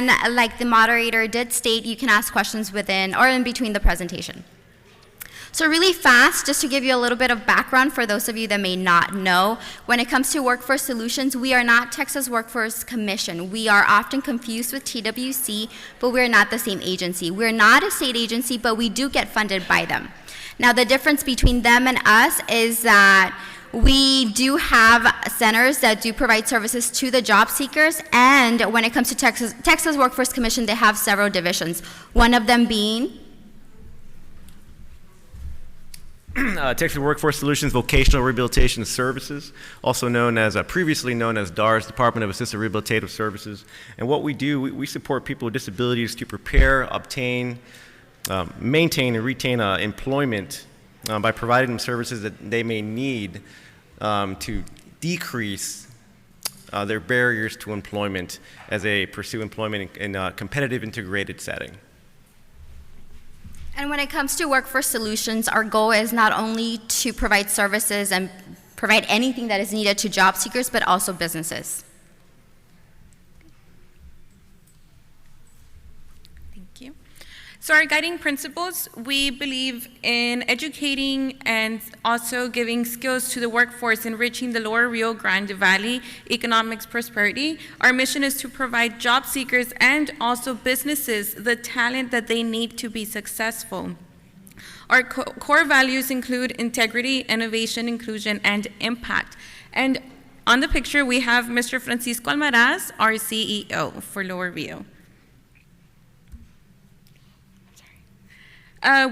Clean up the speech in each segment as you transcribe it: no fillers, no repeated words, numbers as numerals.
then, like the moderator did state, you can ask questions within or in between the presentation. So really fast, just to give you a little bit of background for those of you that may not know, when it comes to Workforce Solutions, we are not Texas Workforce Commission. We are often confused with TWC, but we're not the same agency. We're not a state agency, but we do get funded by them. Now, the difference between them and us is that we do have centers that do provide services to the job seekers, and when it comes to Texas Workforce Commission, they have several divisions, one of them being Texas Workforce Solutions Vocational Rehabilitation Services, also known as, previously known as DARS, Department of Assisted Rehabilitative Services. And what we do, we support people with disabilities to prepare, obtain, maintain, and retain employment by providing them services that they may need to decrease their barriers to employment as they pursue employment in a competitive integrated setting. And when it comes to Workforce Solutions, our goal is not only to provide services and provide anything that is needed to job seekers, but also businesses. Thank you. So our guiding principles, we believe in educating and also giving skills to the workforce, enriching the Lower Rio Grande Valley economic prosperity. Our mission is to provide job seekers and also businesses the talent that they need to be successful. Our core values include integrity, innovation, inclusion, and impact. And on the picture, we have Mr. Francisco Almaraz, our CEO for Lower Rio.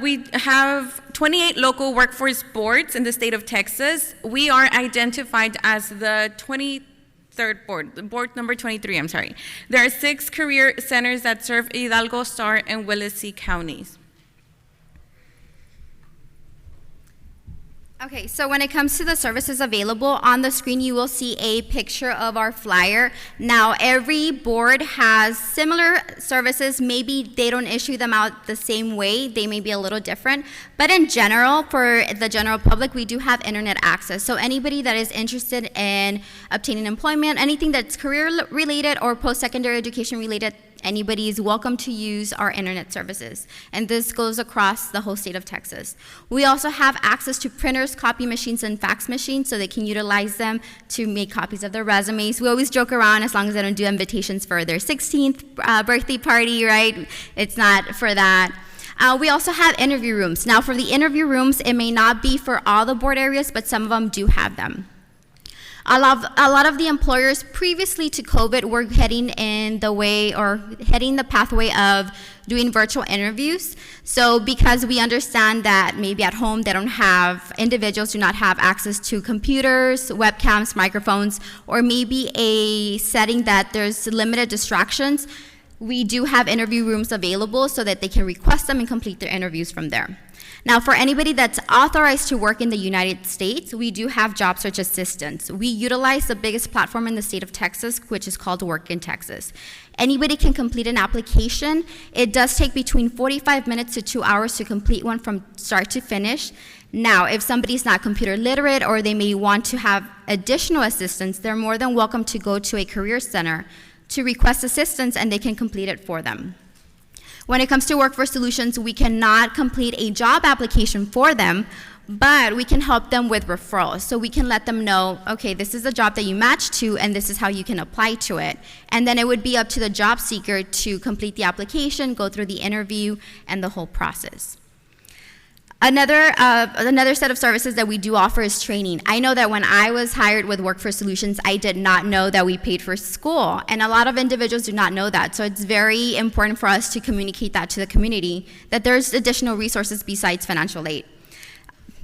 We have 28 local workforce boards in the state of Texas. We are identified as the 23rd board, board number 23, I'm sorry. There are 6 career centers that serve Hidalgo, Starr, and Willacy counties. Okay, so when it comes to the services available, on the screen you will see a picture of our flyer. Now, every board has similar services. Maybe they don't issue them out the same way. They may be a little different. But in general, for the general public, we do have internet access. So anybody that is interested in obtaining employment, anything that's career-related or post-secondary education-related, anybody is welcome to use our internet services. And this goes across the whole state of Texas. We also have access to printers, copy machines, and fax machines, so they can utilize them to make copies of their resumes. We always joke around, as long as they don't do invitations for their 16th birthday party, right? It's not for that. We also have interview rooms. Now, for the interview rooms, it may not be for all the board areas, but some of them do have them. A lot of the employers previously to COVID were heading in the way or heading the pathway of doing virtual interviews. So because we understand that maybe at home they don't have, individuals do not have access to computers, webcams, microphones, or maybe a setting that there's limited distractions, we do have interview rooms available so that they can request them and complete their interviews from there. Now, for anybody that's authorized to work in the United States, we do have job search assistance. We utilize the biggest platform in the state of Texas, which is called Work in Texas. Anybody can complete an application. It does take between 45 minutes to 2 hours to complete one from start to finish. Now, if somebody's not computer literate or they may want to have additional assistance, they're more than welcome to go to a career center to request assistance, and they can complete it for them. When it comes to Workforce Solutions, we cannot complete a job application for them, but we can help them with referrals. So we can let them know, okay, this is the job that you match to, and this is how you can apply to it. And then it would be up to the job seeker to complete the application, go through the interview, and the whole process. Another set of services that we do offer is training. I know that when I was hired with Workforce Solutions, I did not know that we paid for school, and a lot of individuals do not know that. So it's very important for us to communicate that to the community, that there's additional resources besides financial aid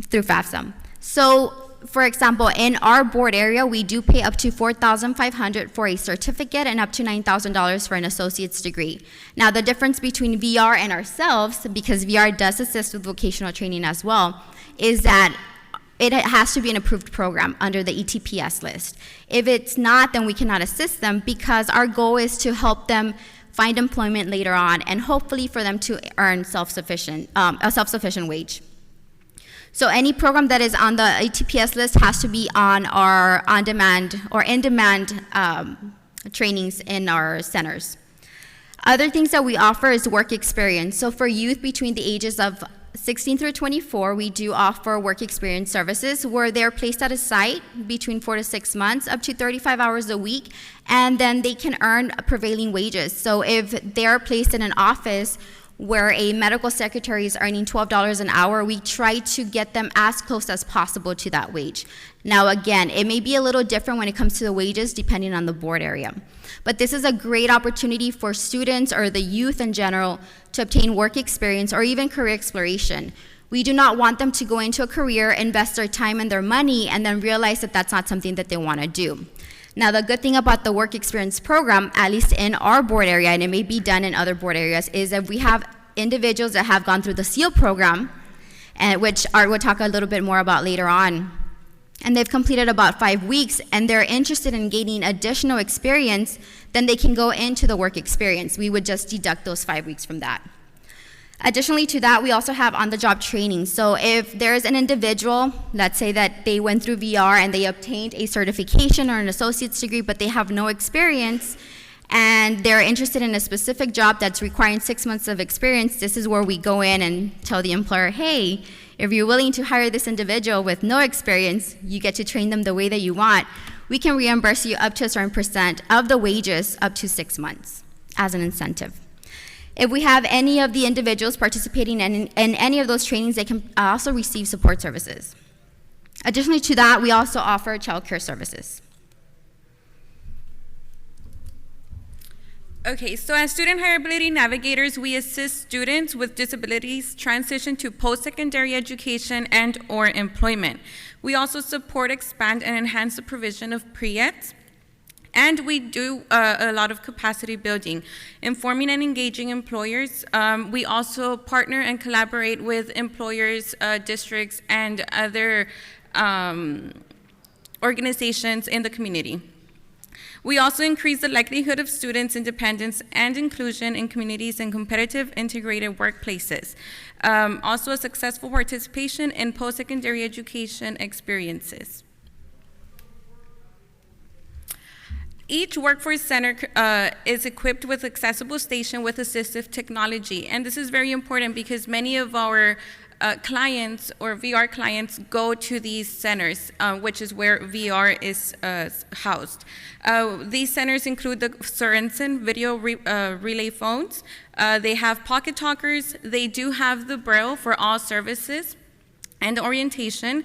through FAFSA. So, for example, in our board area, we do pay up to $4,500 for a certificate and up to $9,000 for an associate's degree. Now, the difference between VR and ourselves, because VR does assist with vocational training as well, is that it has to be an approved program under the ETPS list. If it's not, then we cannot assist them, because our goal is to help them find employment later on and hopefully for them to earn a self-sufficient wage. So any program that is on the ATPS list has to be on our on-demand or in-demand trainings in our centers. Other things that we offer is work experience. So for youth between the ages of 16 through 24, we do offer work experience services where they're placed at a site between 4 to 6 months, up to 35 hours a week, and then they can earn prevailing wages. So if they're placed in an office where a medical secretary is earning $12 an hour, we try to get them as close as possible to that wage. Now again, it may be a little different when it comes to the wages depending on the board area. But this is a great opportunity for students or the youth in general to obtain work experience or even career exploration. We do not want them to go into a career, invest their time and their money, and then realize that that's not something that they want to do. Now, the good thing about the work experience program, at least in our board area, and it may be done in other board areas, is that we have individuals that have gone through the SEAL program, and which Art will talk a little bit more about later on. And they've completed about 5 weeks, and they're interested in gaining additional experience, then they can go into the work experience. We would just deduct those 5 weeks from that. Additionally to that, we also have on-the-job training. So if there's an individual, let's say that they went through VR and they obtained a certification or an associate's degree, but they have no experience, and they're interested in a specific job that's requiring 6 months of experience, this is where we go in and tell the employer, hey, if you're willing to hire this individual with no experience, you get to train them the way that you want, we can reimburse you up to a certain percent of the wages up to 6 months as an incentive. If we have any of the individuals participating in any of those trainings, they can also receive support services. Additionally to that, we also offer childcare services. Okay, so as student hireability navigators, we assist students with disabilities transition to post-secondary education and or employment. We also support, expand, and enhance the provision of pre-ETS, and we do a lot of capacity building, informing and engaging employers. We also partner and collaborate with employers, districts, and other organizations in the community. We also increase the likelihood of students' independence and inclusion in communities and competitive integrated workplaces. Also a successful participation in post-secondary education experiences. Each workforce center is equipped with accessible station with assistive technology, and this is very important because many of our clients or VR clients go to these centers, which is where VR is housed. These centers include the Sorensen video relay phones. They have pocket talkers. They do have the Braille for all services and orientation.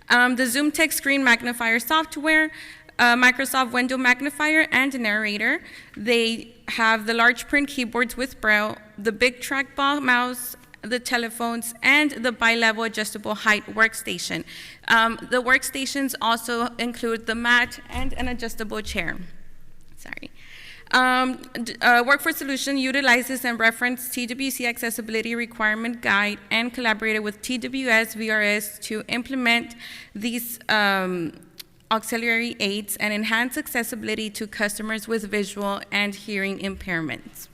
The Zoom Tech screen magnifier software, Microsoft window magnifier, and narrator. They have the large print keyboards with Braille, the big trackball mouse, the telephones, and the bi-level adjustable height workstation. The workstations also include the mat and an adjustable chair. Sorry. Workforce Solution utilizes and referenced TWC Accessibility Requirement Guide and collaborated with TWS VRS to implement these auxiliary aids and enhance accessibility to customers with visual and hearing impairments.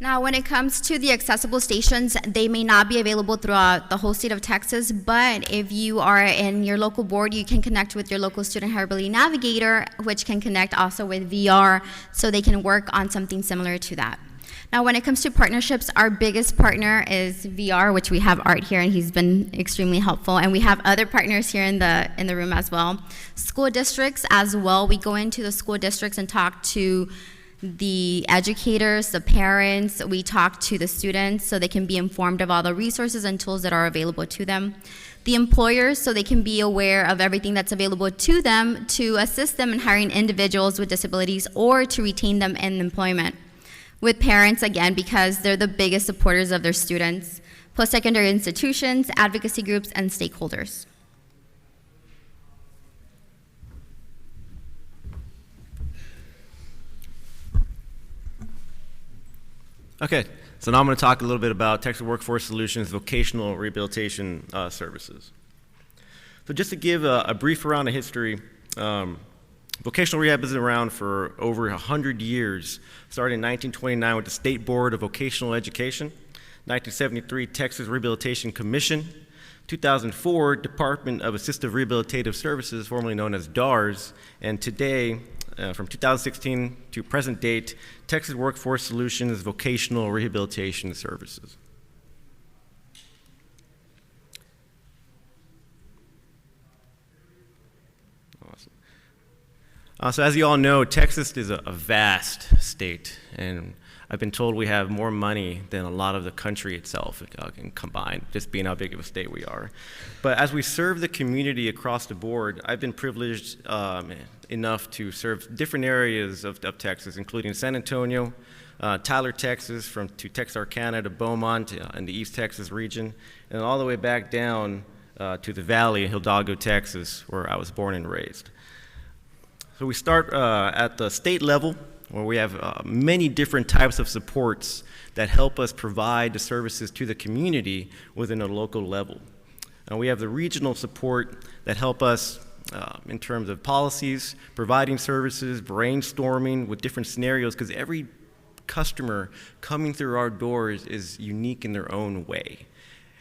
Now, when it comes to the accessible stations, they may not be available throughout the whole state of Texas, but if you are in your local board, you can connect with your local student hireability navigator, which can connect also with VR, so they can work on something similar to that. Now, when it comes to partnerships, our biggest partner is VR, which we have Art here, and he's been extremely helpful. And we have other partners here in the room as well. School districts as well. We go into the school districts and talk to the educators, the parents. We talk to the students so they can be informed of all the resources and tools that are available to them. The employers, so they can be aware of everything that's available to them to assist them in hiring individuals with disabilities or to retain them in employment. With parents, again, because they're the biggest supporters of their students, post-secondary institutions, advocacy groups, and stakeholders. Okay, so now I'm going to talk a little bit about Texas Workforce Solutions vocational rehabilitation services. So just to give a brief round of history, vocational rehab has been around for over 100 years, starting in 1929 with the State Board of Vocational Education, 1973 Texas Rehabilitation Commission, 2004, Department of Assistive Rehabilitative Services, formerly known as DARS, and today, from 2016 to present date, Texas Workforce Solutions Vocational Rehabilitation Services. Awesome. So as you all know, Texas is a vast state, and I've been told we have more money than a lot of the country itself combined, just being how big of a state we are. But as we serve the community across the board, I've been privileged enough to serve different areas of Texas, including San Antonio, Tyler, Texas, to Texarkana to Beaumont in the East Texas region, and all the way back down to the Valley in Hidalgo, Texas, where I was born and raised. So we start at the state level, where we have many different types of supports that help us provide the services to the community within a local level. And we have the regional support that help us in terms of policies, providing services, brainstorming with different scenarios, because every customer coming through our doors is unique in their own way.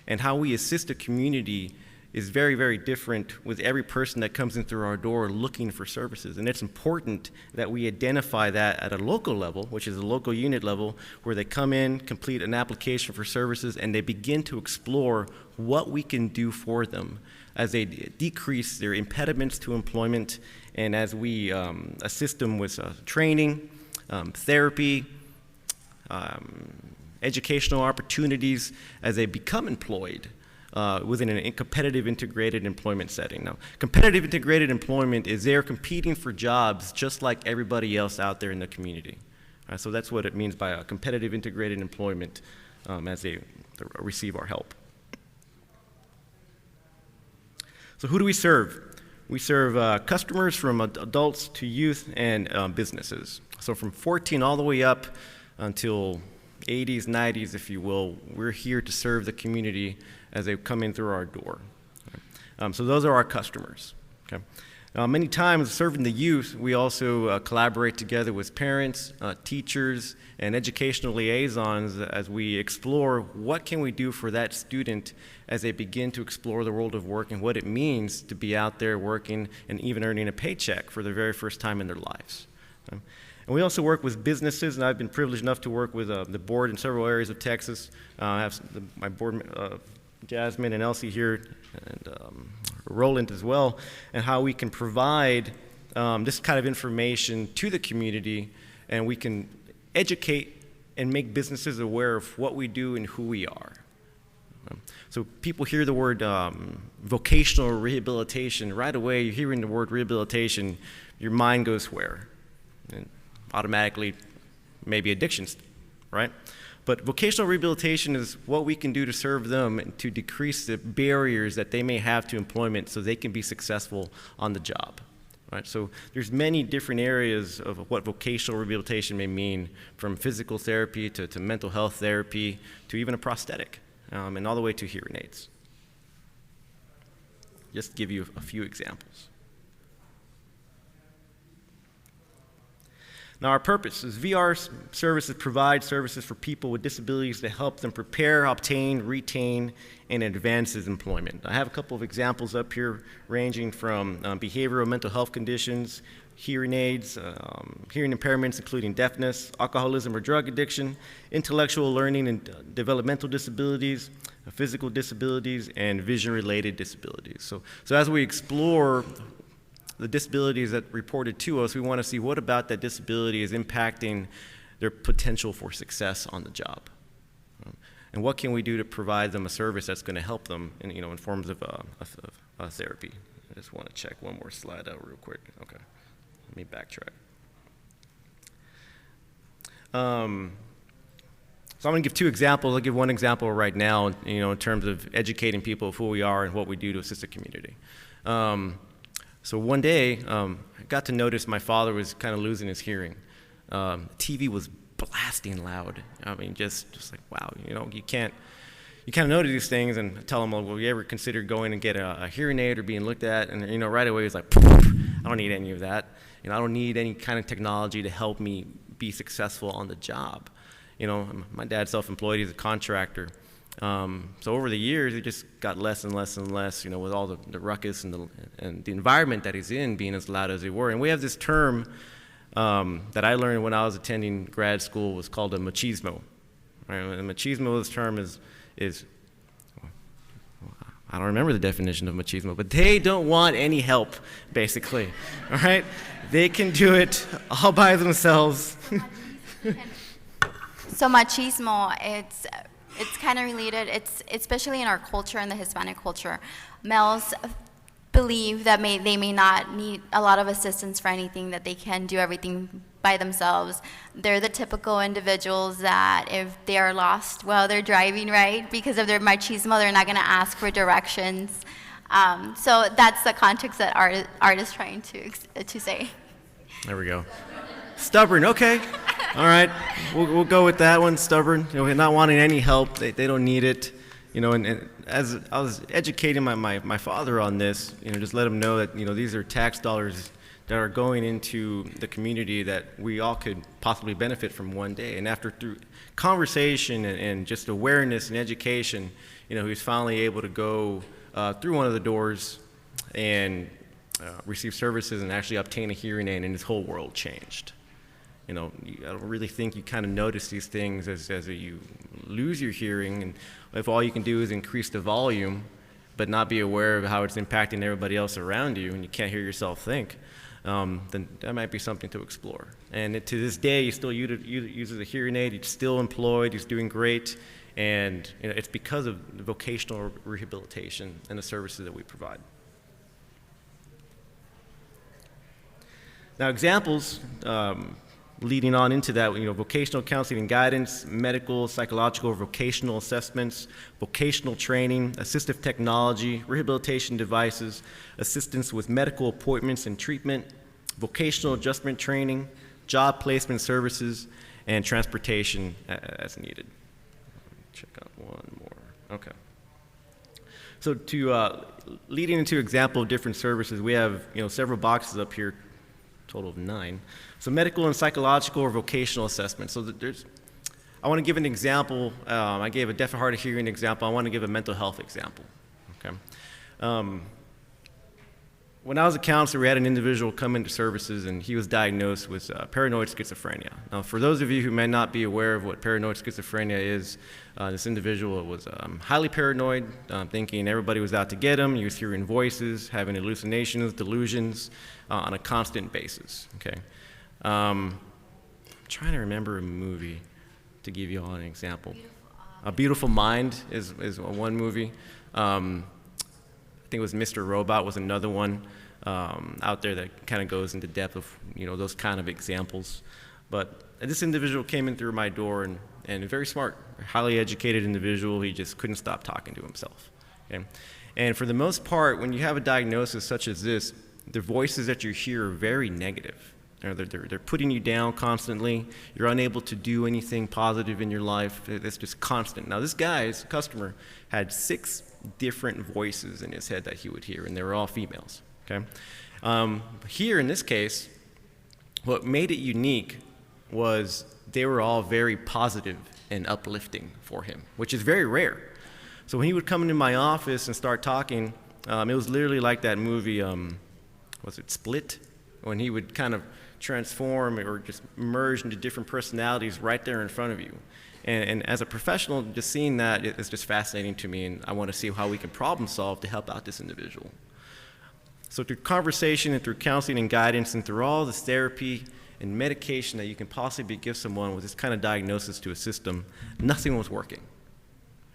And how we assist a community is very, very different with every person that comes in through our door looking for services. And it's important that we identify that at a local level, which is a local unit level, where they come in, complete an application for services, and they begin to explore what we can do for them as they decrease their impediments to employment, and as we assist them with training, therapy, educational opportunities as they become employed within a competitive integrated employment setting. Now, competitive integrated employment is they're competing for jobs just like everybody else out there in the community. So that's what it means by a competitive integrated employment as they receive our help. So who do we serve? We serve customers from adults to youth and businesses. So from 14 all the way up until 80s, 90s, if you will, we're here to serve the community as they come in through our door. So those are our customers. Okay? Many times serving the youth, we also collaborate together with parents, teachers, and educational liaisons as we explore what can we do for that student as they begin to explore the world of work and what it means to be out there working and even earning a paycheck for the very first time in their lives. And we also work with businesses, and I've been privileged enough to work with the board in several areas of Texas. I have my board, Jasmine and Elzie here, and Roland as well, and how we can provide this kind of information to the community, and we can educate and make businesses aware of what we do and who we are. So people hear the word vocational rehabilitation, right away you're hearing the word rehabilitation, your mind goes where? And automatically, maybe addictions, right? But vocational rehabilitation is what we can do to serve them and to decrease the barriers that they may have to employment so they can be successful on the job, right? So there's many different areas of what vocational rehabilitation may mean, from physical therapy to mental health therapy to even a prosthetic, and all the way to hearing aids. Just to give you a few examples. Now, our purpose is VR services provide services for people with disabilities to help them prepare, obtain, retain, and advance his employment. I have a couple of examples up here ranging from behavioral mental health conditions, hearing aids, hearing impairments including deafness, alcoholism or drug addiction, intellectual learning and developmental disabilities, physical disabilities, and vision-related disabilities. So as we explore the disabilities that reported to us, we want to see what about that disability is impacting their potential for success on the job. And what can we do to provide them a service that's going to help them in forms of therapy. I just want to check one more slide out real quick. Okay, let me backtrack. So I'm going to give two examples. I'll give one example right now, in terms of educating people of who we are and what we do to assist the community. So one day, I got to notice my father was kind of losing his hearing. TV was blasting loud. I mean, just like, wow, you kind of notice these things and tell him, well, you ever consider going and get a hearing aid or being looked at? And, right away he's like, I don't need any of that. I don't need any kind of technology to help me be successful on the job. My dad's self-employed, he's a contractor. So over the years, it just got less and less and less, with all the ruckus and the environment that he's in being as loud as they were. And we have this term that I learned when I was attending grad school was called a machismo. Right? And machismo, this term is I don't remember the definition of machismo, but they don't want any help, basically. All right? They can do it all by themselves. So machismo, it's kind of related. It's especially in our culture, in the Hispanic culture. Males believe that they may not need a lot of assistance for anything, that they can do everything by themselves. They're the typical individuals that if they are lost while they're driving, right, because of their machismo, they're not going to ask for directions. So that's the context that art is trying to say. There we go. Stubborn, okay. All right, we'll go with that one, stubborn. Not wanting any help, they don't need it. And as I was educating my father on this, just let him know that, these are tax dollars that are going into the community that we all could possibly benefit from one day. And through conversation and just awareness and education, he was finally able to go through one of the doors and receive services and actually obtain a hearing aid, and his whole world changed. I don't really think you kind of notice these things as you lose your hearing, and if all you can do is increase the volume, but not be aware of how it's impacting everybody else around you, and you can't hear yourself think, then that might be something to explore. And to this day, he still uses a hearing aid. He's still employed. He's doing great, and it's because of the vocational rehabilitation and the services that we provide. Now, examples. Leading on into that, vocational counseling and guidance, medical, psychological, vocational assessments, vocational training, assistive technology, rehabilitation devices, assistance with medical appointments and treatment, vocational adjustment training, job placement services, and transportation as needed. Check out one more. Okay. So leading into example of different services, we have several boxes up here, total of 9. So medical and psychological or vocational assessment. So I want to give an example. I gave a deaf and hard of hearing example. I want to give a mental health example. Okay. When I was a counselor, we had an individual come into services, and he was diagnosed with paranoid schizophrenia. Now, for those of you who may not be aware of what paranoid schizophrenia is, this individual was highly paranoid, thinking everybody was out to get him. He was hearing voices, having hallucinations, delusions on a constant basis. Okay. I'm trying to remember a movie to give you all an example. A Beautiful Mind is one movie. I think it was Mr. Robot was another one out there that kind of goes into depth of those kind of examples. But this individual came in through my door and a very smart, highly educated individual. He just couldn't stop talking to himself. Okay? And for the most part, when you have a diagnosis such as this, the voices that you hear are very negative. They're putting you down constantly. You're unable to do anything positive in your life. It's just constant. Now, this guy's customer had 6 different voices in his head that he would hear, and they were all females. Okay. Here in this case, what made it unique was they were all very positive and uplifting for him, which is very rare. So when he would come into my office and start talking, it was literally like that movie, was it Split? When he would kind of transform or just merge into different personalities right there in front of you. And as a professional, just seeing that is just fascinating to me, and I want to see how we can problem solve to help out this individual. So through conversation and through counseling and guidance and through all this therapy and medication that you can possibly give someone with this kind of diagnosis to assist them, nothing was working.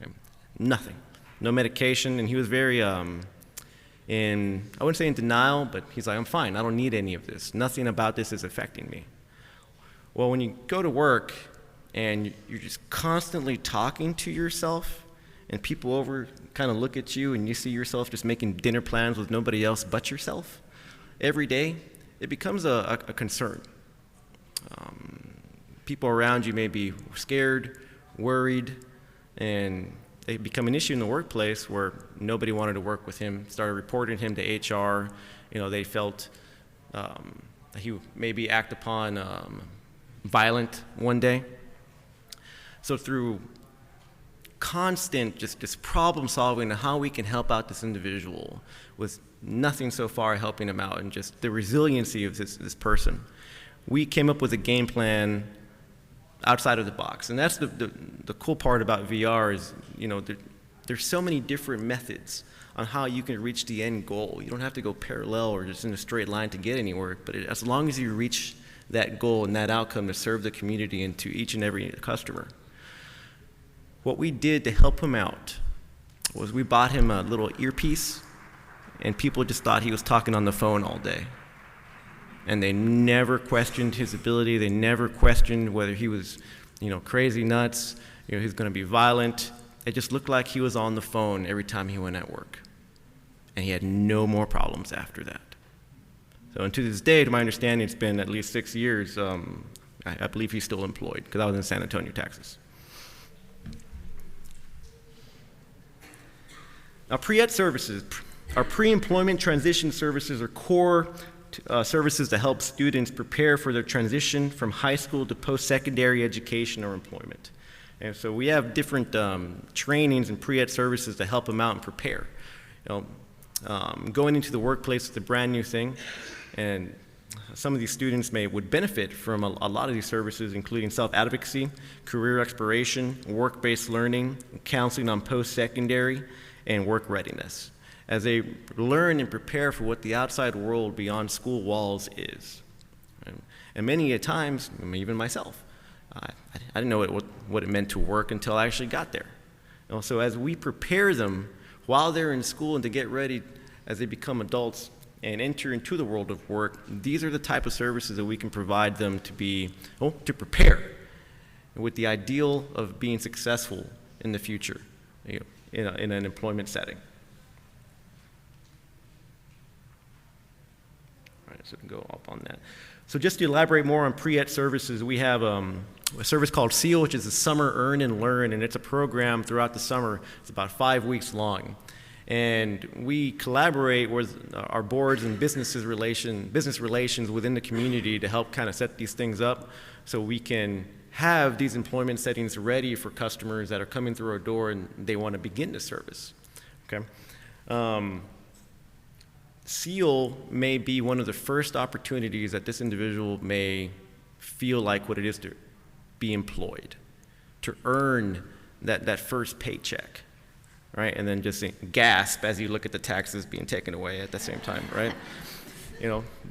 Okay? Nothing. No medication, and he was very I wouldn't say in denial, but he's like, I'm fine, I don't need any of this. Nothing about this is affecting me. Well, when you go to work and you're just constantly talking to yourself, and people over kind of look at you and you see yourself just making dinner plans with nobody else but yourself every day, it becomes a concern. People around you may be scared, worried, and they become an issue in the workplace where nobody wanted to work with him, started reporting him to HR. They felt he would maybe act upon violent one day. So through constant just problem solving and how we can help out this individual with nothing so far helping him out, and just the resiliency of this person. We came up with a game plan outside of the box. And that's the cool part about VR is, there's so many different methods on how you can reach the end goal. You don't have to go parallel or just in a straight line to get anywhere, but as long as you reach that goal and that outcome to serve the community and to each and every customer. What we did to help him out was we bought him a little earpiece, and people just thought he was talking on the phone all day. And they never questioned his ability. They never questioned whether he was, crazy nuts, he's going to be violent. It just looked like he was on the phone every time he went at work. And he had no more problems after that. So, and to this day, to my understanding, it's been at least 6 years. I believe he's still employed, because I was in San Antonio, Texas. Now, pre-ETS services. Our pre-employment transition services are core services to help students prepare for their transition from high school to post-secondary education or employment. And so we have different trainings and pre-ETS services to help them out and prepare. Going into the workplace is a brand new thing, and some of these students would benefit from a lot of these services, including self-advocacy, career exploration, work-based learning, counseling on post-secondary, and work readiness, as they learn and prepare for what the outside world beyond school walls is. And many times, even myself, I didn't know what it meant to work until I actually got there. So as we prepare them while they're in school and to get ready as they become adults and enter into the world of work, these are the type of services that we can provide them to prepare with the ideal of being successful in the future, in an employment setting. All right, so we can go up on that. So just to elaborate more on pre-ETS services, we have a service called SEAL, which is a Summer Earn and Learn, and it's a program throughout the summer. It's about 5 weeks long. And we collaborate with our boards and business relations within the community to help kind of set these things up so we can have these employment settings ready for customers that are coming through our door and they want to begin the service. Okay? SEAL may be one of the first opportunities that this individual may feel like what it is to be employed, to earn that first paycheck, right? And then just gasp as you look at the taxes being taken away at the same time, right?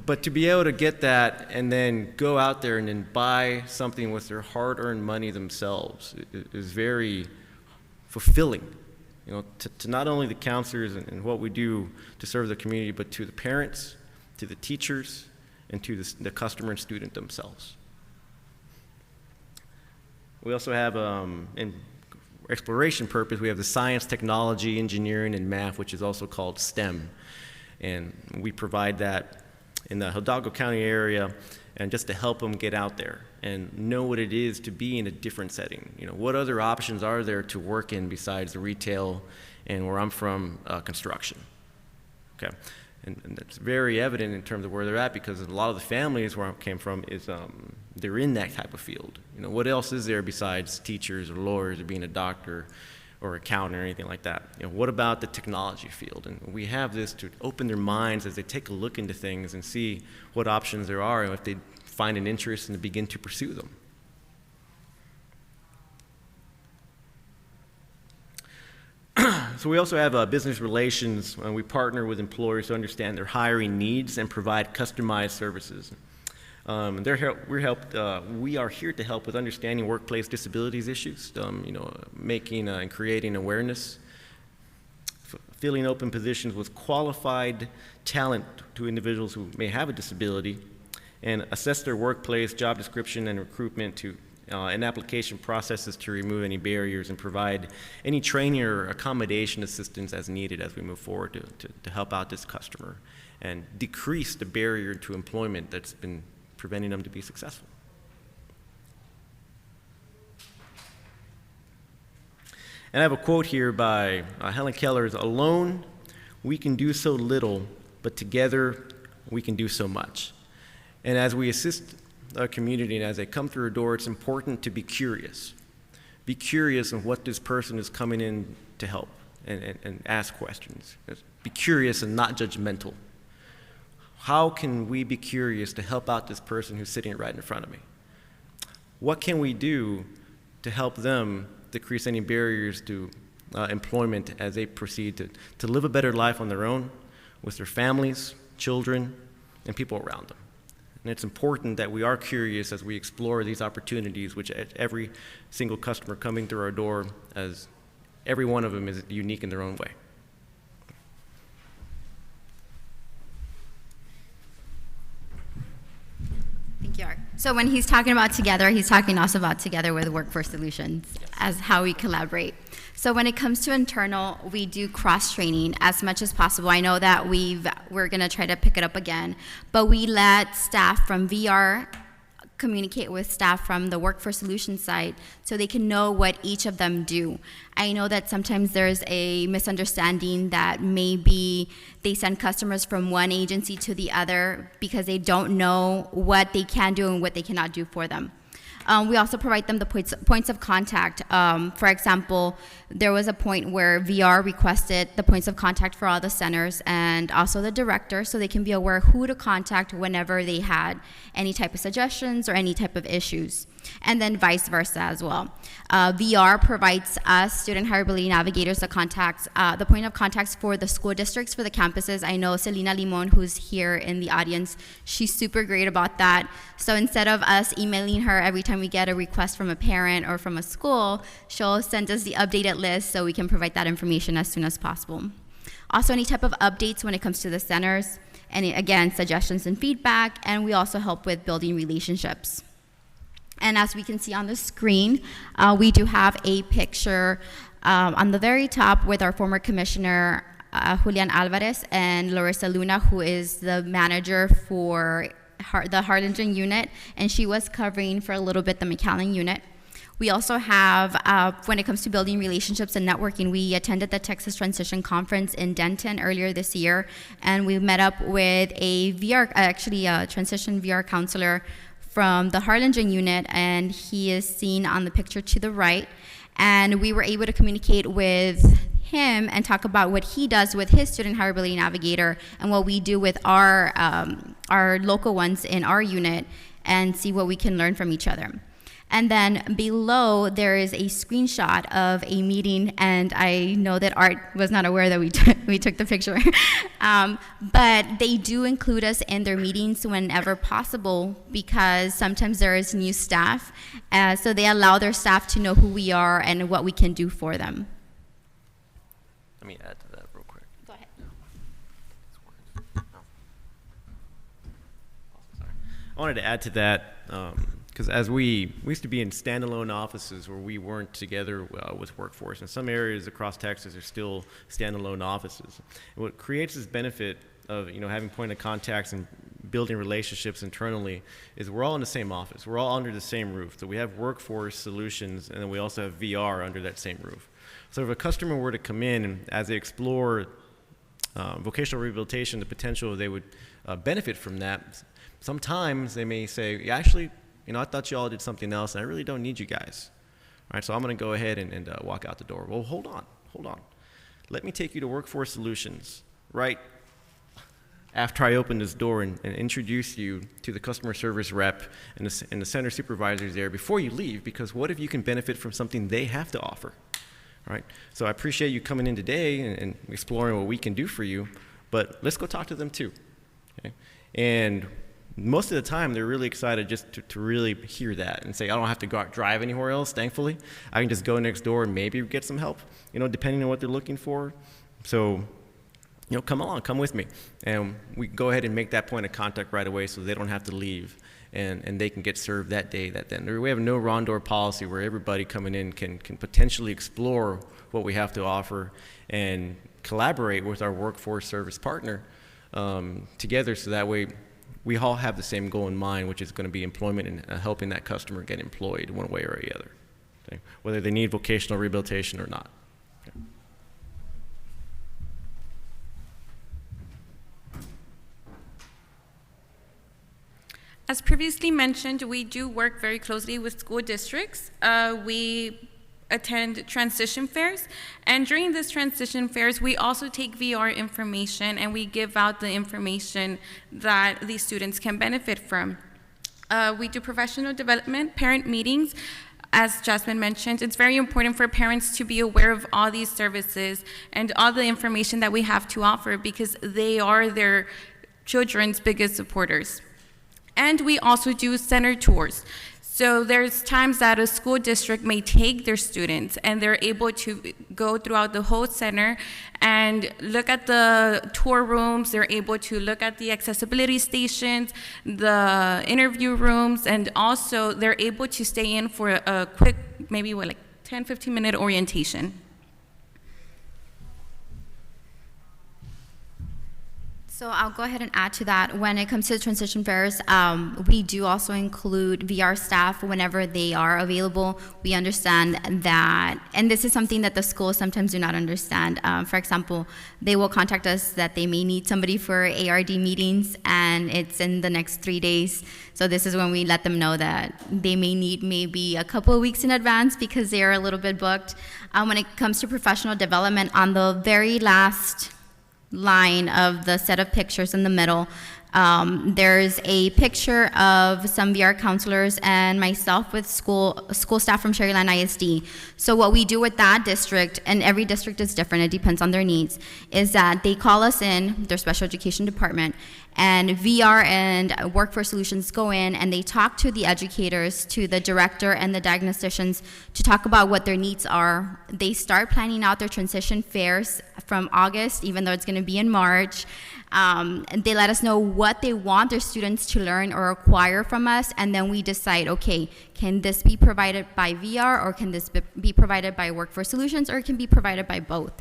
But to be able to get that and then go out there and then buy something with their hard-earned money themselves is very fulfilling. To not only the counselors and what we do to serve the community, but to the parents, to the teachers, and to the customer and student themselves. We also have, in exploration purpose, we have the science, technology, engineering, and math, which is also called STEM. And we provide that in the Hidalgo County area, and just to help them get out there and know what it is to be in a different setting. What other options are there to work in besides the retail and where I'm from, construction. Okay, and that's very evident in terms of where they're at, because a lot of the families where I came from is they're in that type of field. What else is there besides teachers or lawyers or being a doctor or accountant or anything like that? What about the technology field? And we have this to open their minds as they take a look into things and see what options there are, and if they find an interest and to begin to pursue them. So we also have business relations, and we partner with employers to understand their hiring needs and provide customized services. We are here to help with understanding workplace disabilities issues, making and creating awareness, filling open positions with qualified talent to individuals who may have a disability, and assess their workplace, job description, and recruitment and application processes to remove any barriers and provide any training or accommodation assistance as needed as we move forward to help out this customer and decrease the barrier to employment that's been preventing them to be successful. And I have a quote here by Helen Keller: "Alone, we can do so little, but together, we can do so much." And as we assist our community and as they come through a door, it's important to be curious, Be curious on what this person is coming in to help, and ask questions. Be curious and not judgmental. How can we be curious to help out this person who's sitting right in front of me? What can we do to help them decrease any barriers to employment as they proceed to live a better life on their own, with their families, children, and people around them? And it's important that we are curious as we explore these opportunities, which every single customer coming through our door, as every one of them is unique in their own way. Thank you, Art. So when he's talking about together, he's talking also about together with Workforce Solutions as how we collaborate. So when it comes to internal, we do cross-training as much as possible. I know that we're going to try to pick it up again, but we let staff from VR communicate with staff from the Workforce Solutions side so they can know what each of them do. I know that sometimes there's a misunderstanding that maybe they send customers from one agency to the other because they don't know what they can do and what they cannot do for them. We also provide them the points of contact. For example, there was a point where VR requested the points of contact for all the centers and also the director so they can be aware who to contact whenever they had any type of suggestions or any type of issues. And then vice versa as well. VR provides us, student hireability navigators, the point of contacts for the school districts, for the campuses. I know Selena Limon, who's here in the audience, she's super great about that. So instead of us emailing her every time we get a request from a parent or from a school, she'll send us the updated list so we can provide that information as soon as possible. Also, any type of updates when it comes to the centers, and again, suggestions and feedback, and we also help with building relationships. And as we can see on the screen, we do have a picture on the very top with our former commissioner, Julian Alvarez, and Larissa Luna, who is the manager for the Harlingen unit, and she was covering for a little bit the McAllen unit. We also have, when it comes to building relationships and networking, we attended the Texas Transition Conference in Denton earlier this year, and we met up with a transition VR counselor from the Harlingen unit, and he is seen on the picture to the right. And we were able to communicate with him and talk about what he does with his student hireability navigator and what we do with our local ones in our unit, and see what we can learn from each other. And then below, there is a screenshot of a meeting, and I know that Art was not aware that we took the picture. But they do include us in their meetings whenever possible because sometimes there is new staff. So they allow their staff to know who we are and what we can do for them. Let me add to that real quick. Go ahead. Sorry. I wanted to add to that because as we used to be in standalone offices where we weren't together with workforce. In some areas across Texas are still standalone offices. And what creates this benefit of having point of contacts and building relationships internally is we're all in the same office. We're all under the same roof. So we have Workforce Solutions, and then we also have VR under that same roof. So if a customer were to come in and as they explore vocational rehabilitation, the potential they would benefit from that, sometimes they may say, yeah, actually, I thought you all did something else, and I really don't need you guys. All right, so I'm going to go ahead and walk out the door. Well, hold on. Let me take you to Workforce Solutions, right after I open this door and introduce you to the customer service rep and the center supervisors there before you leave, because what if you can benefit from something they have to offer? All right, so I appreciate you coming in today and exploring what we can do for you, but let's go talk to them too. Okay? And most of the time, they're really excited just to really hear that and say, I don't have to go out drive anywhere else, thankfully. I can just go next door and maybe get some help, depending on what they're looking for. So, come along, come with me. And we go ahead and make that point of contact right away so they don't have to leave and they can get served that day, then. We have no wrong door policy where everybody coming in can potentially explore what we have to offer and collaborate with our workforce service partner together so that way we all have the same goal in mind, which is going to be employment and helping that customer get employed one way or the other, okay? Whether they need vocational rehabilitation or not. Okay. As previously mentioned, we do work very closely with school districts. We attend transition fairs. And during these transition fairs, we also take VR information and we give out the information that these students can benefit from. We do professional development, parent meetings. As Jasmine mentioned, it's very important for parents to be aware of all these services and all the information that we have to offer because they are their children's biggest supporters. And we also do center tours. So there's times that a school district may take their students and they're able to go throughout the whole center and look at the tour rooms, they're able to look at the accessibility stations, the interview rooms, and also they're able to stay in for a quick, maybe like 10, 15-minute orientation. So I'll go ahead and add to that. When it comes to transition fairs, we do also include VR staff whenever they are available. We understand that, and this is something that the schools sometimes do not understand. For example, they will contact us that they may need somebody for ARD meetings, and it's in the next 3 days. So this is when we let them know that they may need maybe a couple of weeks in advance because they are a little bit booked. When it comes to professional development, on the very last line of the set of pictures in the middle, there's a picture of some VR counselors and myself with school staff from Cherryland ISD. So what we do with that district, and every district is different, it depends on their needs, is that they call us in, their special education department, and VR and Workforce Solutions go in and they talk to the educators, to the director and the diagnosticians to talk about what their needs are. They start planning out their transition fairs from August, even though it's going to be in March. They let us know what they want their students to learn or acquire from us, and then we decide, okay, can this be provided by VR or can this be provided by Workforce Solutions, or it can be provided by both.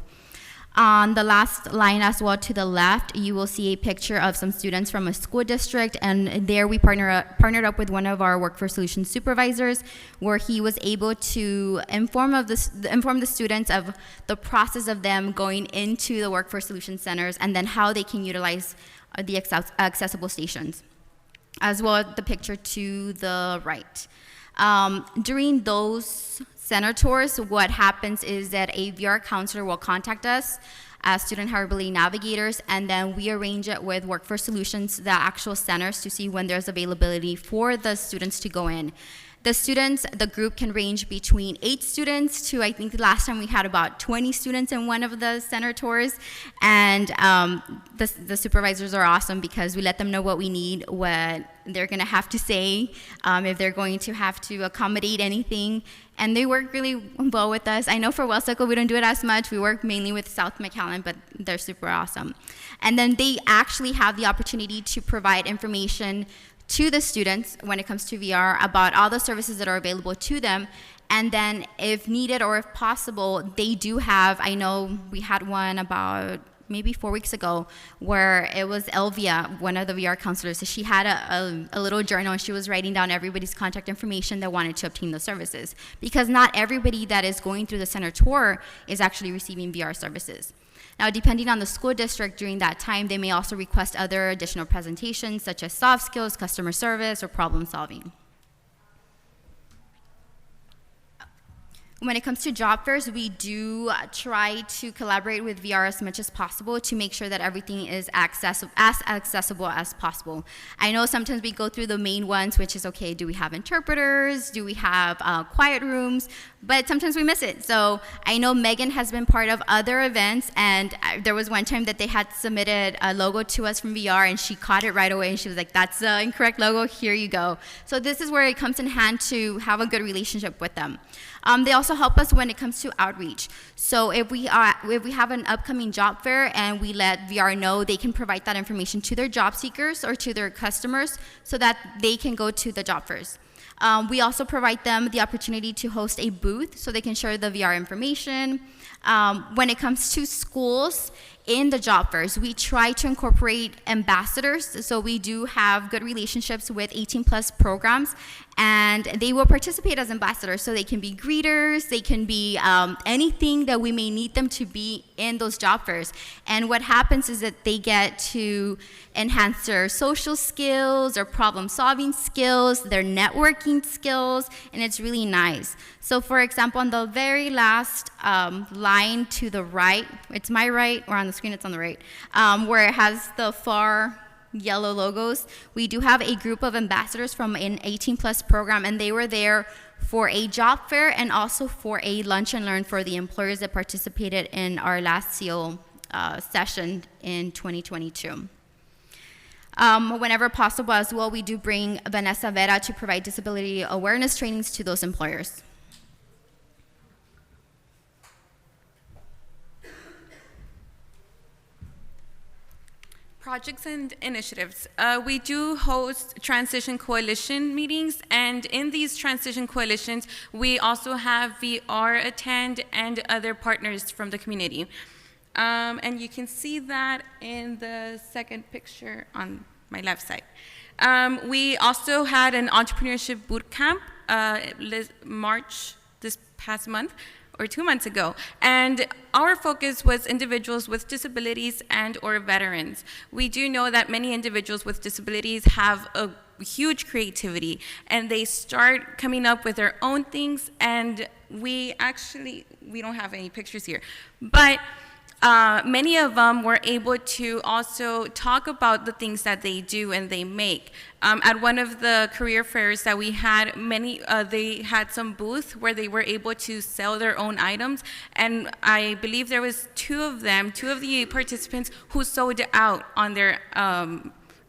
On the last line as well to the left, you will see a picture of some students from a school district, and there we partnered up with one of our Workforce Solutions supervisors, where he was able to inform the students of the process of them going into the Workforce Solutions centers, and then how they can utilize the accessible stations, as well as the picture to the right. During those center tours, what happens is that a VR counselor will contact us as student HireAbility navigators, and then we arrange it with Workforce Solutions, the actual centers, to see when there's availability for the students to go in. The group can range between 8 students to, I think the last time we had about 20 students in one of the center tours. And the supervisors are awesome because we let them know what we need, what they're going to have to say, if they're going to have to accommodate anything. And they work really well with us. I know for Wellsuckle we don't do it as much. We work mainly with South McAllen, but they're super awesome. And then they actually have the opportunity to provide information to the students when it comes to VR about all the services that are available to them. And then if needed or if possible, they do have, I know we had one about maybe 4 weeks ago where it was Elzie, one of the VR counselors. So she had a little journal and she was writing down everybody's contact information that wanted to obtain those services, because not everybody that is going through the center tour is actually receiving VR services. Now, depending on the school district during that time, they may also request other additional presentations such as soft skills, customer service, or problem solving. When it comes to job fairs, we do try to collaborate with VR as much as possible to make sure that everything is as accessible as possible. I know sometimes we go through the main ones, which is, okay, do we have interpreters? Do we have quiet rooms? But sometimes we miss it. So I know Megan has been part of other events, and there was one time that they had submitted a logo to us from VR, and she caught it right away, and she was like, that's the incorrect logo, here you go. So this is where it comes in hand to have a good relationship with them. They also help us when it comes to outreach. So if we have an upcoming job fair and we let VR know, they can provide that information to their job seekers or to their customers so that they can go to the job fairs. We also provide them the opportunity to host a booth so they can share the VR information. When it comes to schools, in the job fairs, we try to incorporate ambassadors. So we do have good relationships with 18 plus programs, and they will participate as ambassadors. So they can be greeters, they can be anything that we may need them to be in those job fairs. And what happens is that they get to enhance their social skills, their problem solving skills, their networking skills, and it's really nice. So for example, on the very last line to the right, it's my right, or on the screen it's on the right, where it has the far yellow logos, we do have a group of ambassadors from an 18 plus program, and they were there for a job fair and also for a lunch and learn for the employers that participated in our last CO session in 2022. Whenever possible as well, we do bring Vanessa Vera to provide disability awareness trainings to those employers. Projects and initiatives. We do host transition coalition meetings, and in these transition coalitions, we also have VR attend and other partners from the community. And you can see that in the second picture on my left side. We also had an entrepreneurship boot camp March this past month, or 2 months ago, and our focus was individuals with disabilities and or veterans. We do know that many individuals with disabilities have a huge creativity, and they start coming up with their own things, and we don't have any pictures here, but many of them were able to also talk about the things that they do and they make. At one of the career fairs that we had, they had some booth where they were able to sell their own items, and I believe there was two of the participants who sold out on their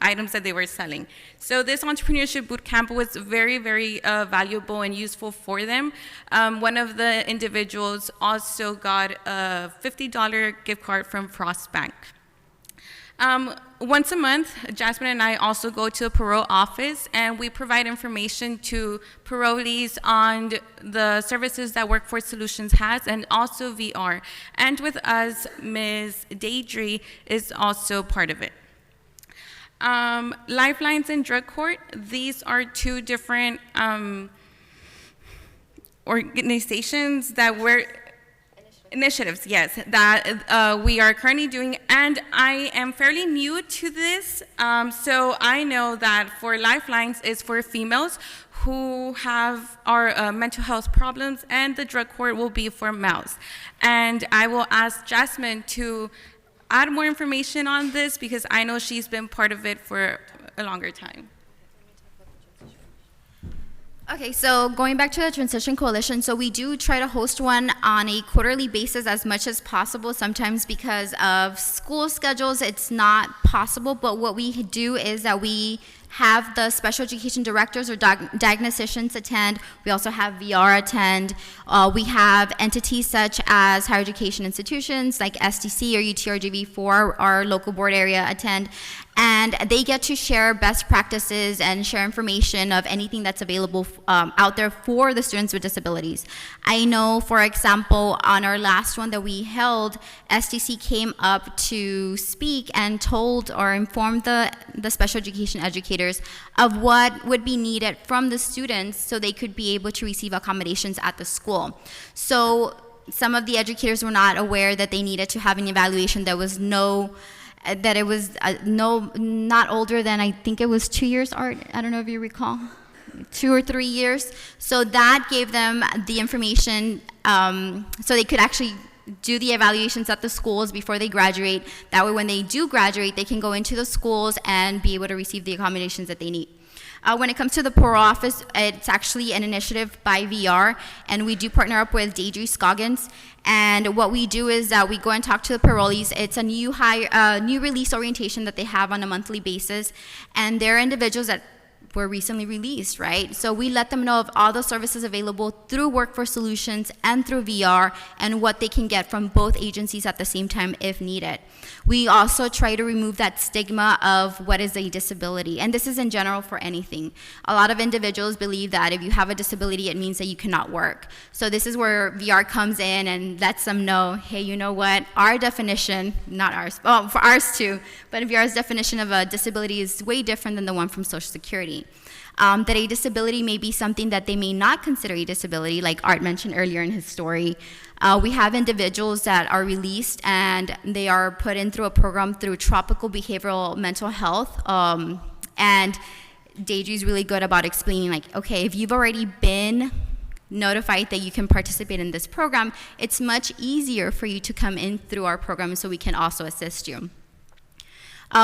items that they were selling. So this entrepreneurship boot camp was very, very valuable and useful for them. One of the individuals also got a $50 gift card from Frost Bank. Once a month, Jasmine and I also go to the parole office, and we provide information to parolees on the services that Workforce Solutions has, and also VR. And with us, Ms. Deidre is also part of it. Lifelines and Drug Court, these are two different organizations that we're initiatives, yes, that we are currently doing, and I am fairly new to this, so I know that for Lifelines is for females who have our mental health problems, and the Drug Court will be for males. And I will ask Jasmine to add more information on this because I know she's been part of it for a longer time. Okay, so going back to the Transition Coalition, so we do try to host one on a quarterly basis as much as possible. Sometimes because of school schedules, it's not possible, but what we do is that we have the special education directors or diagnosticians attend. We also have VR attend. We have entities such as higher education institutions like SDC or UTRGV for our local board area attend. And they get to share best practices and share information of anything that's available out there for the students with disabilities. I know, for example, on our last one that we held, SDC came up to speak and told or informed the special education educators of what would be needed from the students so they could be able to receive accommodations at the school. So some of the educators were not aware that they needed to have an evaluation that was not older than, I think it was 2 years, Art, I don't know if you recall, 2 or 3 years. So that gave them the information so they could actually do the evaluations at the schools before they graduate. That way when they do graduate, they can go into the schools and be able to receive the accommodations that they need. When it comes to the parole office, it's actually an initiative by VR, and we do partner up with Deidre Scoggins. And what we do is that we go and talk to the parolees. It's a new release orientation that they have on a monthly basis, and they're individuals that were recently released, right? So we let them know of all the services available through Workforce Solutions and through VR and what they can get from both agencies at the same time if needed. We also try to remove that stigma of what is a disability, and this is in general for anything. A lot of individuals believe that if you have a disability, it means that you cannot work. So this is where VR comes in and lets them know, hey, you know what, our definition, not ours, well, for ours too, but VR's definition of a disability is way different than the one from Social Security. That a disability may be something that they may not consider a disability, like Art mentioned earlier in his story. We have individuals that are released and they are put in through a program through Tropical Behavioral Mental Health. And Deidre's really good about explaining, like, okay, if you've already been notified that you can participate in this program, it's much easier for you to come in through our program so we can also assist you.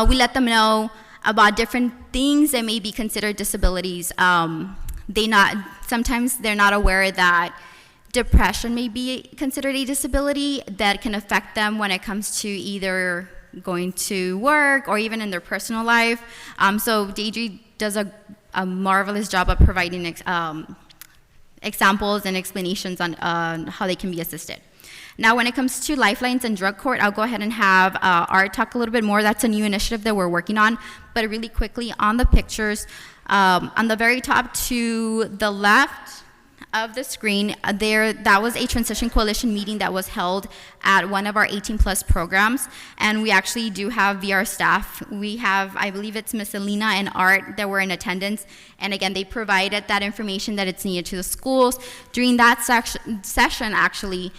We let them know about different things that may be considered disabilities. Sometimes they're not aware that depression may be considered a disability that can affect them when it comes to either going to work or even in their personal life. So Deidre does a marvelous job of providing examples and explanations on how they can be assisted. Now, when it comes to lifelines and drug court, I'll go ahead and have Art talk a little bit more. That's a new initiative that we're working on. But really quickly, on the pictures, on the very top to the left of the screen, that was a transition coalition meeting that was held at one of our 18+ programs, and we actually do have VR staff. We have, I believe it's Miss Alina and Art that were in attendance, and again, they provided that information that it's needed to the schools. During that session, actually,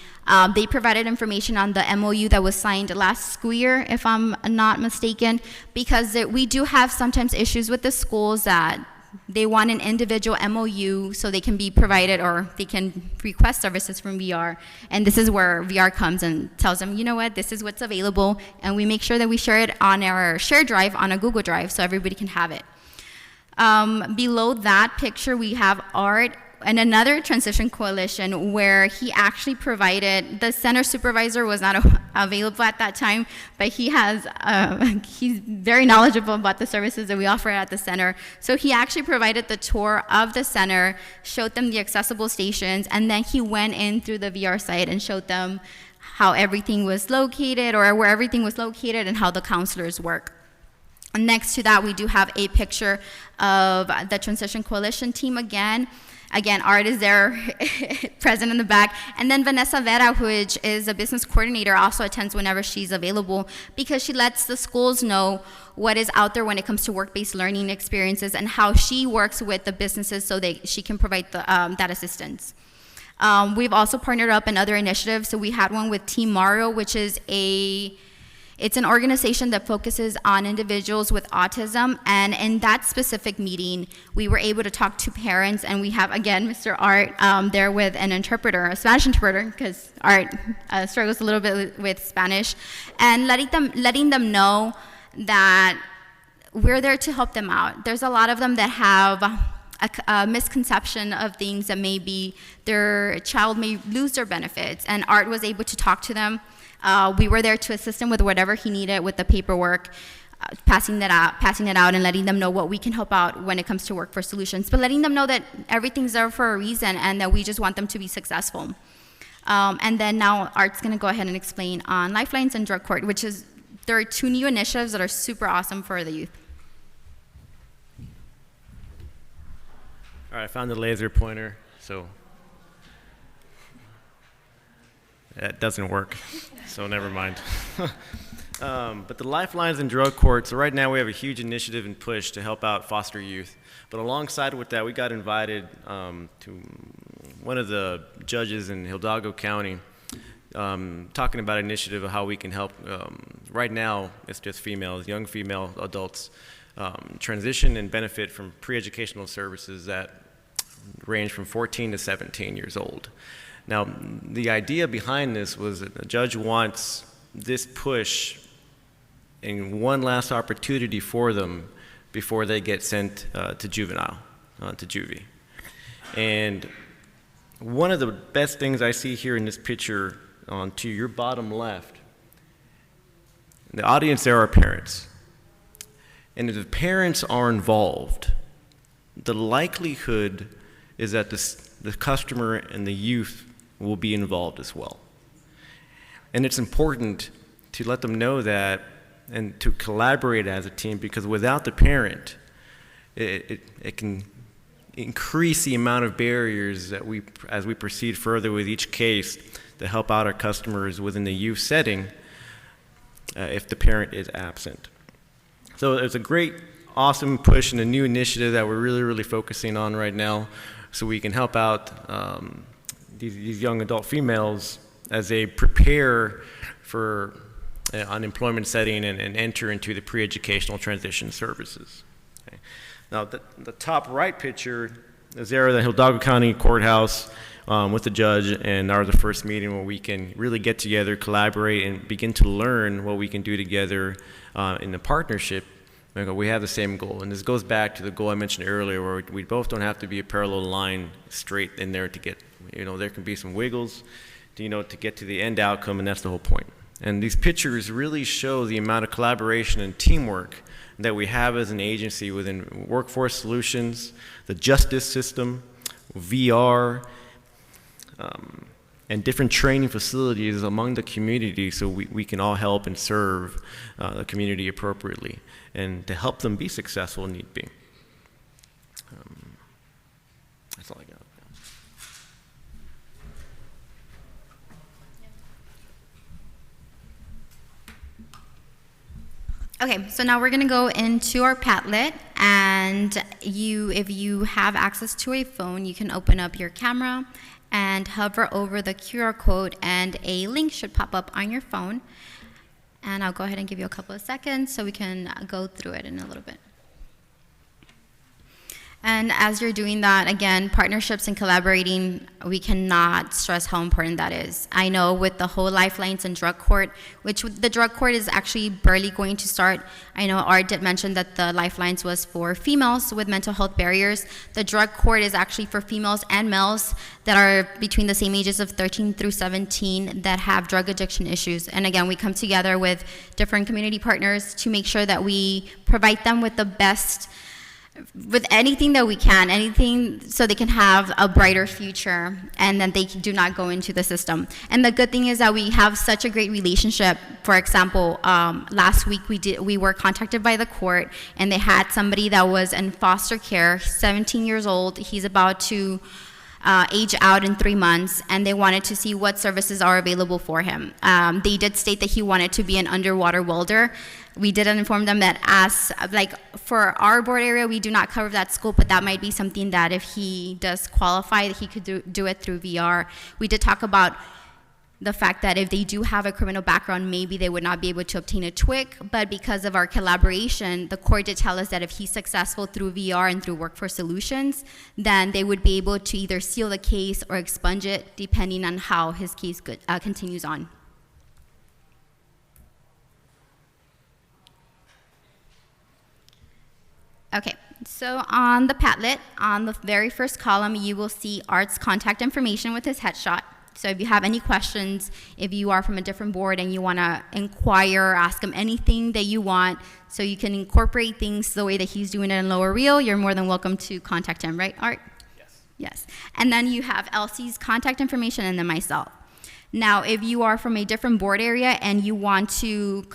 they provided information on the MOU that was signed last school year, if I'm not mistaken, because we do have sometimes issues with the schools that they want an individual MOU so they can be provided or they can request services from VR. And this is where VR comes and tells them, you know what, this is what's available. And we make sure that we share it on our shared drive, on a Google Drive, so everybody can have it. Below that picture, we have Art and another transition coalition where he actually provided, the center supervisor was not available at that time, but he's very knowledgeable about the services that we offer at the center. So he actually provided the tour of the center, showed them the accessible stations, and then he went in through the VR site and showed them how everything was located or where everything was located and how the counselors work. And next to that, we do have a picture of the transition coalition team again. Again, Art is there, present in the back. And then Vanessa Vera, which is a business coordinator, also attends whenever she's available because she lets the schools know what is out there when it comes to work-based learning experiences and how she works with the businesses so she can provide that assistance. We've also partnered up in other initiatives. So we had one with Team Mario, which is it's an organization that focuses on individuals with autism, and in that specific meeting, we were able to talk to parents, and we have, again, Mr. Art there with an interpreter, a Spanish interpreter, because Art struggles a little bit with Spanish, and letting them know that we're there to help them out. There's a lot of them that have a misconception of things that maybe their child may lose their benefits, and Art was able to talk to them. We were there to assist him with whatever he needed with the paperwork, passing it out and letting them know what we can help out when it comes to Workforce Solutions, but letting them know that everything's there for a reason and that we just want them to be successful. And then now Art's gonna go ahead and explain on Lifelines and Drug Court, there are 2 new initiatives that are super awesome for the youth. All right, I found the laser pointer, so that doesn't work, so never mind. But the Lifelines and Drug Court, so right now we have a huge initiative and push to help out foster youth. But alongside with that, we got invited to one of the judges in Hidalgo County talking about an initiative of how we can help. Right now, it's just females, young female adults, transition and benefit from pre-educational services that range from 14 to 17 years old. Now, the idea behind this was that the judge wants this push and one last opportunity for them before they get sent to juvenile, to juvie. And one of the best things I see here in this picture to your bottom left, the audience there are parents. And if the parents are involved, the likelihood is that the customer and the youth will be involved as well. And it's important to let them know that and to collaborate as a team, because without the parent, it can increase the amount of barriers that as we proceed further with each case to help out our customers within the youth setting if the parent is absent. So there's a great, awesome push and a new initiative that we're really, really focusing on right now, so we can help out these young adult females as they prepare for unemployment setting and enter into the pre-educational transition services. Okay. Now, the top right picture is there at the Hidalgo County Courthouse with the judge, and our the first meeting where we can really get together, collaborate, and begin to learn what we can do together in the partnership. We have the same goal, and this goes back to the goal I mentioned earlier, where we both don't have to be a parallel line straight in there to get, there can be some wiggles, to get to the end outcome, and that's the whole point. And these pictures really show the amount of collaboration and teamwork that we have as an agency within Workforce Solutions, the justice system, VR, and different training facilities among the community, so we can all help and serve the community appropriately and to help them be successful if need be. That's all I got. Okay, so now we're gonna go into our Padlet, and if you have access to a phone, you can open up your camera and hover over the QR code, and a link should pop up on your phone. And I'll go ahead and give you a couple of seconds so we can go through it in a little bit. And as you're doing that, again, partnerships and collaborating, we cannot stress how important that is. I know with the whole Lifelines and drug court, which the drug court is actually barely going to start. I know Art did mention that the Lifelines was for females with mental health barriers. The drug court is actually for females and males that are between the same ages of 13 through 17 that have drug addiction issues. And again, we come together with different community partners to make sure that we provide them with the best, with anything that we can, anything so they can have a brighter future and then they do not go into the system. And the good thing is that we have such a great relationship. For example, last week we were contacted by the court, and they had somebody that was in foster care, 17 years old. He's about to age out in 3 months, and they wanted to see what services are available for him. They did state that he wanted to be an underwater welder. We did inform them that for our board area, we do not cover that scope, but that might be something that if he does qualify, that he could do it through VR. We did talk about the fact that if they do have a criminal background, maybe they would not be able to obtain a TWIC, but because of our collaboration, the court did tell us that if he's successful through VR and through Workforce Solutions, then they would be able to either seal the case or expunge it, depending on how his case continues on. Okay, so on the Padlet, on the very first column, you will see Art's contact information with his headshot. So if you have any questions, if you are from a different board and you want to inquire, ask him anything that you want, so you can incorporate things the way that he's doing it in Lower Rio, you're more than welcome to contact him, right, Art? Yes. Yes. And then you have Elsie's contact information and then myself. Now, if you are from a different board area and you want to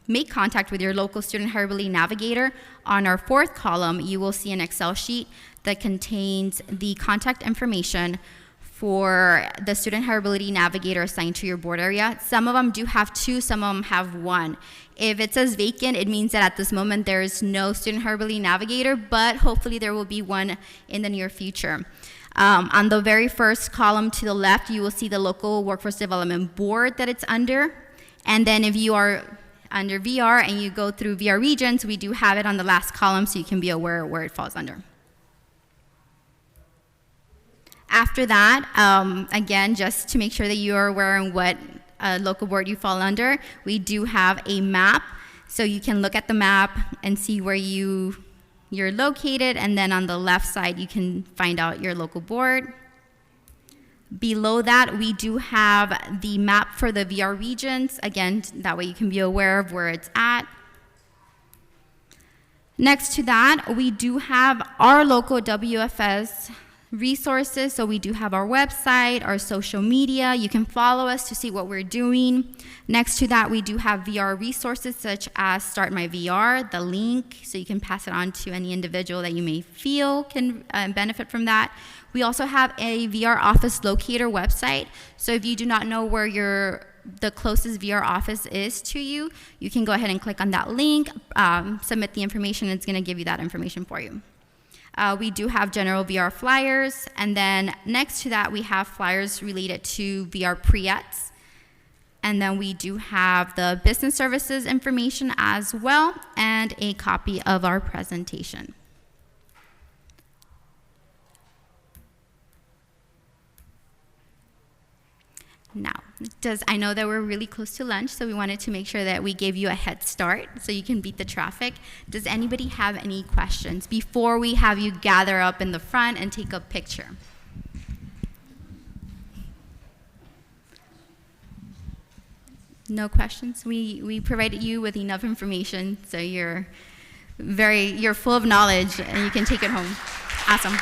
make contact with your local Student HireAbility Navigator, on our fourth column, you will see an Excel sheet that contains the contact information for the Student HireAbility Navigator assigned to your board area. Some of them do have two, some of them have one. If it says vacant, it means that at this moment there is no Student HireAbility Navigator, but hopefully there will be one in the near future. On the very first column to the left, you will see the local Workforce Development Board that it's under. And then if you are under VR and you go through VR regions, we do have it on the last column so you can be aware where it falls under. After that, again, just to make sure that you are aware of what local board you fall under, we do have a map, so you can look at the map and see where you're located, and then on the left side you can find out your local board. Below that, we do have the map for the VR regions. Again, that way you can be aware of where it's at. Next to that, we do have our local WFS resources. So we do have our website, our social media. You can follow us to see what we're doing. Next to that, we do have VR resources such as Start My VR, the link, so you can pass it on to any individual that you may feel can benefit from that. We also have a VR office locator website. So if you do not know where the closest VR office is to you, you can go ahead and click on that link, submit the information, and it's going to give you that information for you. We do have general VR flyers, and then next to that, we have flyers related to VR Pre-ETS. And then we do have the business services information as well, and a copy of our presentation. Now, I know that we're really close to lunch, so we wanted to make sure that we gave you a head start so you can beat the traffic. Does anybody have any questions before we have you gather up in the front and take a picture? No questions? We provided you with enough information, so you're full of knowledge and you can take it home. Awesome.